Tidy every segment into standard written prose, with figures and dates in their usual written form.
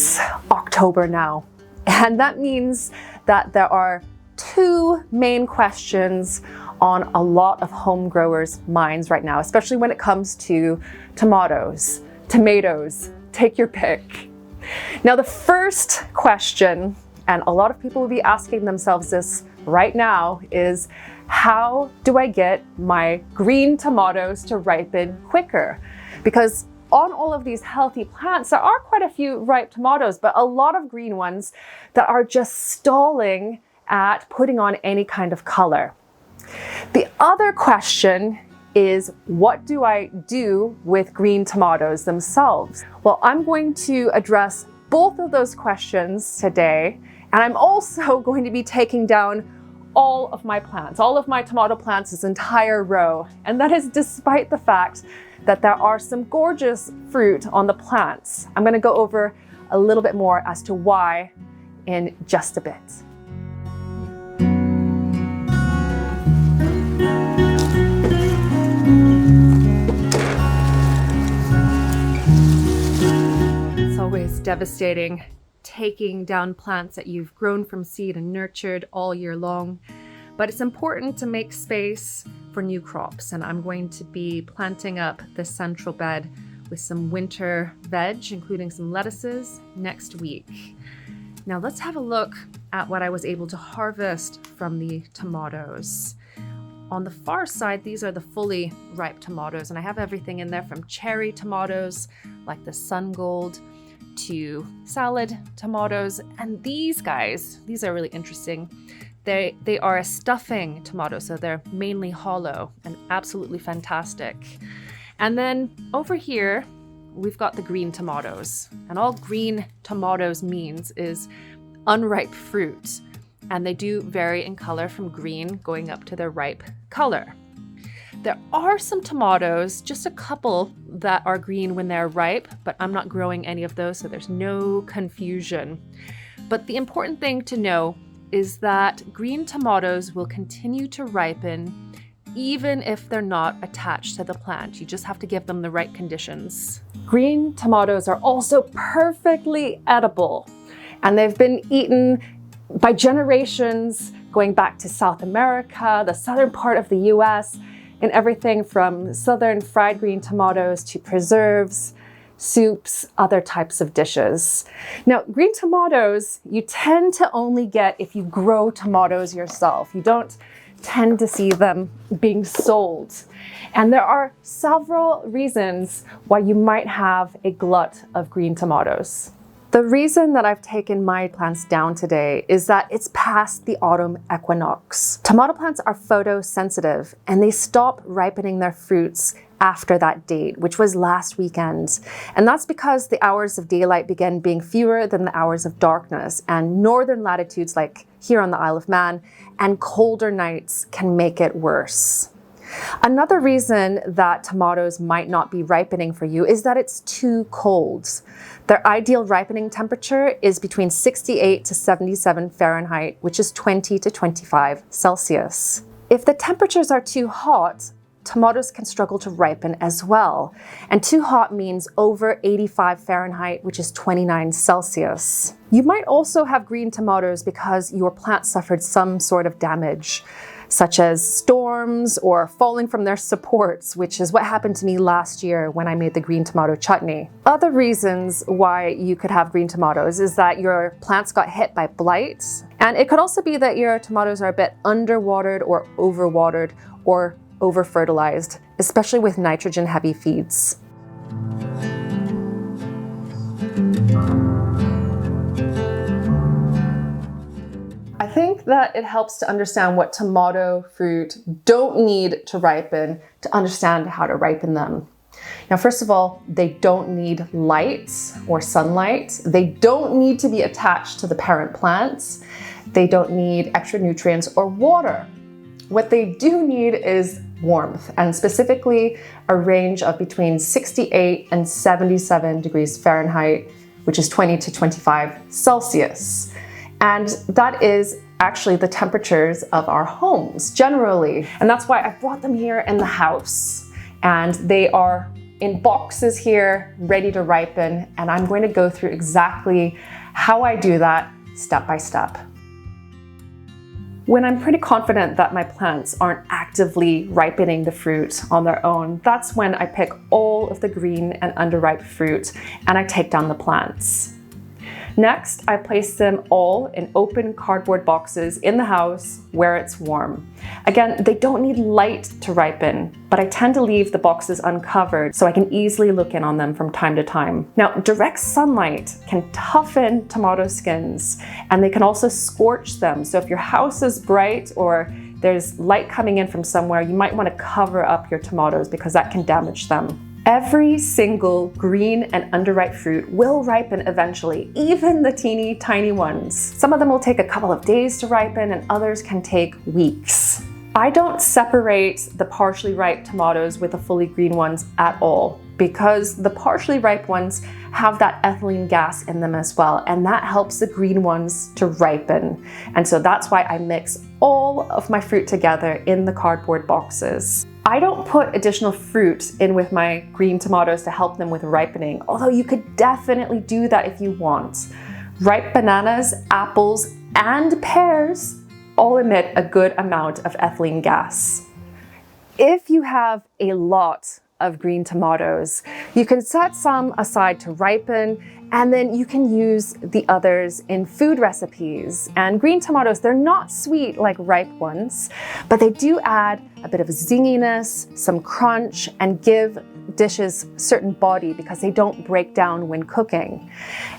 It's October now, and that means that there are two main questions on a lot of home growers' minds right now, especially when it comes to tomatoes, take your pick. Now, the first question, and a lot of people will be asking themselves this right now, is how do I get my green tomatoes to ripen quicker? Because on all of these healthy plants, there are quite a few ripe tomatoes, but a lot of green ones that are just stalling at putting on any kind of color. The other question is, what do I do with green tomatoes themselves? Well, I'm going to address both of those questions today, and I'm also going to be taking down all of my plants, all of my tomato plants, this entire row. And that is despite the fact that there are some gorgeous fruit on the plants. I'm going to go over a little bit more as to why in just a bit. It's always devastating taking down plants that you've grown from seed and nurtured all year long. But it's important to make space for new crops, and I'm going to be planting up this central bed with some winter veg, including some lettuces, next week. Now let's have a look at what I was able to harvest from the tomatoes. On the far side, these are the fully ripe tomatoes, and I have everything in there from cherry tomatoes, like the Sun Gold, to salad tomatoes. And these guys, these are really interesting. They are a stuffing tomato, so they're mainly hollow and absolutely fantastic. And then over here, we've got the green tomatoes. And all green tomatoes means is unripe fruit. And they do vary in color from green going up to their ripe color. There are some tomatoes, just a couple, that are green when they're ripe, but I'm not growing any of those, so there's no confusion. But the important thing to know is that green tomatoes will continue to ripen even if they're not attached to the plant. You just have to give them the right conditions. Green tomatoes are also perfectly edible, and they've been eaten by generations going back to South America, the southern part of the US, and everything from southern fried green tomatoes to preserves, soups, other types of dishes. Now, green tomatoes, you tend to only get if you grow tomatoes yourself. You don't tend to see them being sold. And there are several reasons why you might have a glut of green tomatoes. The reason that I've taken my plants down today is that it's past the autumn equinox. Tomato plants are photosensitive, and they stop ripening their fruits after that date, which was last weekend. And that's because the hours of daylight begin being fewer than the hours of darkness, and northern latitudes like here on the Isle of Man and colder nights can make it worse. Another reason that tomatoes might not be ripening for you is that it's too cold. Their ideal ripening temperature is between 68 to 77 Fahrenheit, which is 20 to 25 Celsius. If the temperatures are too hot, tomatoes can struggle to ripen as well. And too hot means over 85 Fahrenheit, which is 29 Celsius. You might also have green tomatoes because your plant suffered some sort of damage, such as storms or falling from their supports, which is what happened to me last year when I made the green tomato chutney. Other reasons why you could have green tomatoes is that your plants got hit by blight, and it could also be that your tomatoes are a bit underwatered or overwatered or over-fertilized, especially with nitrogen-heavy feeds. I think that it helps to understand what tomato fruit don't need to ripen to understand how to ripen them. Now, first of all, they don't need light or sunlight. They don't need to be attached to the parent plants. They don't need extra nutrients or water. What they do need is warmth, and specifically a range of between 68 and 77 degrees Fahrenheit, which is 20 to 25 Celsius. And that is actually the temperatures of our homes generally. And that's why I brought them here in the house. And they are in boxes here, ready to ripen, and I'm going to go through exactly how I do that step by step. When I'm pretty confident that my plants aren't actively ripening the fruit on their own, that's when I pick all of the green and underripe fruit and I take down the plants. Next, I place them all in open cardboard boxes in the house where it's warm. Again, they don't need light to ripen, but I tend to leave the boxes uncovered so I can easily look in on them from time to time. Now, direct sunlight can toughen tomato skins, and they can also scorch them. So if your house is bright or there's light coming in from somewhere, you might want to cover up your tomatoes because that can damage them. Every single green and underripe fruit will ripen eventually, even the teeny tiny ones. Some of them will take a couple of days to ripen and others can take weeks. I don't separate the partially ripe tomatoes with the fully green ones at all because the partially ripe ones have that ethylene gas in them as well, and that helps the green ones to ripen. And so that's why I mix all of my fruit together in the cardboard boxes. I don't put additional fruit in with my green tomatoes to help them with ripening, although you could definitely do that if you want. Ripe bananas, apples, and pears all emit a good amount of ethylene gas. If you have a lot of green tomatoes, you can set some aside to ripen, and then you can use the others in food recipes. And green tomatoes, they're not sweet like ripe ones, but they do add a bit of zinginess, some crunch, and give dishes certain body because they don't break down when cooking.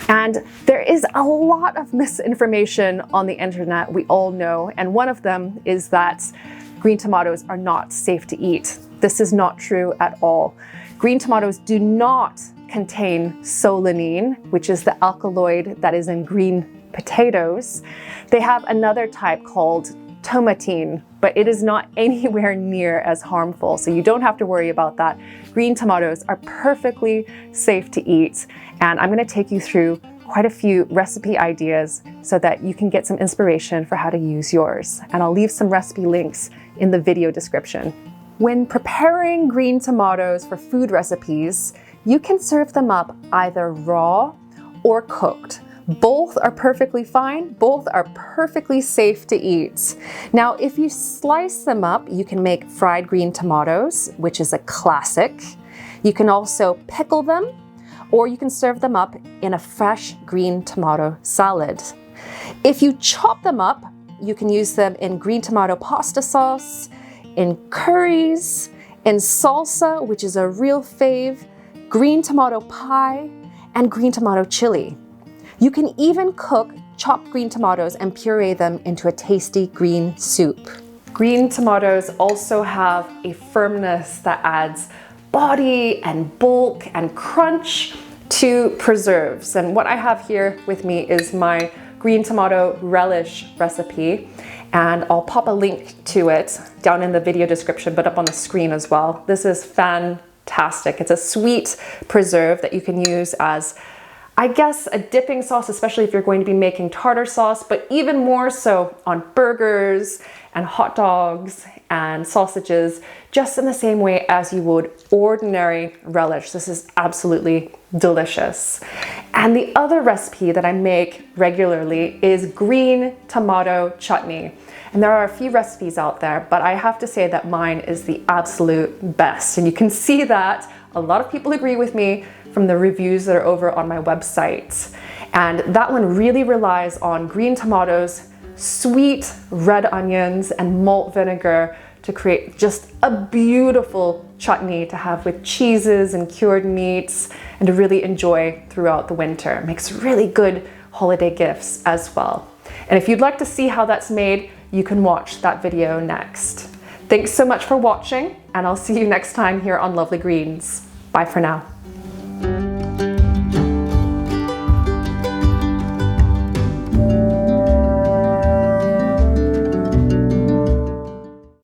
And there is a lot of misinformation on the internet, we all know, and one of them is that green tomatoes are not safe to eat. This is not true at all. Green tomatoes do not contain solanine, which is the alkaloid that is in green potatoes. They have another type called tomatine, but it is not anywhere near as harmful, so you don't have to worry about that. Green tomatoes are perfectly safe to eat, and I'm going to take you through quite a few recipe ideas so that you can get some inspiration for how to use yours. And I'll leave some recipe links in the video description. When preparing green tomatoes for food recipes, you can serve them up either raw or cooked. Both are perfectly fine, both are perfectly safe to eat. Now, if you slice them up, you can make fried green tomatoes, which is a classic. You can also pickle them, or you can serve them up in a fresh green tomato salad. If you chop them up, you can use them in green tomato pasta sauce, in curries, in salsa, which is a real fave, green tomato pie, and green tomato chili. You can even cook chopped green tomatoes and puree them into a tasty green soup. Green tomatoes also have a firmness that adds body and bulk and crunch to preserves. And what I have here with me is my green tomato relish recipe, and I'll pop a link to it down in the video description, but up on the screen as well. This is fantastic. It's a sweet preserve that you can use as, I guess, a dipping sauce, especially if you're going to be making tartar sauce, but even more so on burgers and hot dogs and sausages, just in the same way as you would ordinary relish. This is absolutely delicious. And the other recipe that I make regularly is green tomato chutney. And there are a few recipes out there, but I have to say that mine is the absolute best. And you can see that a lot of people agree with me from the reviews that are over on my website. And that one really relies on green tomatoes, sweet red onions, and malt vinegar to create just a beautiful chutney to have with cheeses and cured meats and to really enjoy throughout the winter. It makes really good holiday gifts as well. And if you'd like to see how that's made, you can watch that video next. Thanks so much for watching, and I'll see you next time here on Lovely Greens. Bye for now.